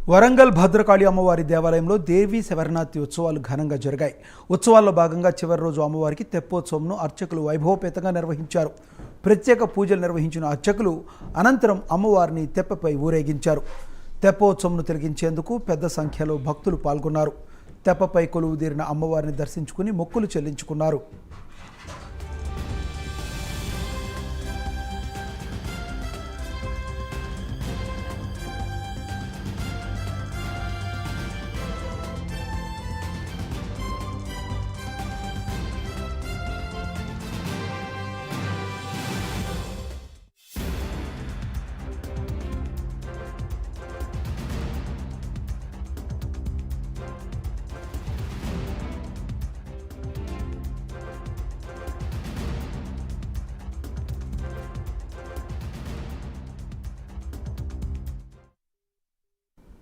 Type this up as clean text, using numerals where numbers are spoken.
వరంగల్ భద్రకాళి అమ్మవారి దేవాలయంలో దేవీ శబరినాథి ఉత్సవాలు ఘనంగా జరిగాయి. ఉత్సవాల్లో భాగంగా చివరి రోజు అమ్మవారికి తెప్పోత్సవంను అర్చకులు వైభవపేతంగా నిర్వహించారు. ప్రత్యేక పూజలు నిర్వహించిన అర్చకులు అనంతరం అమ్మవారిని తెప్పపై ఊరేగించారు. తెప్పోత్సవంను తిలకించేందుకు పెద్ద సంఖ్యలో భక్తులు పాల్గొన్నారు. తెప్పపై కొలువుదీరిన అమ్మవారిని దర్శించుకుని మొక్కులు చెల్లించుకున్నారు.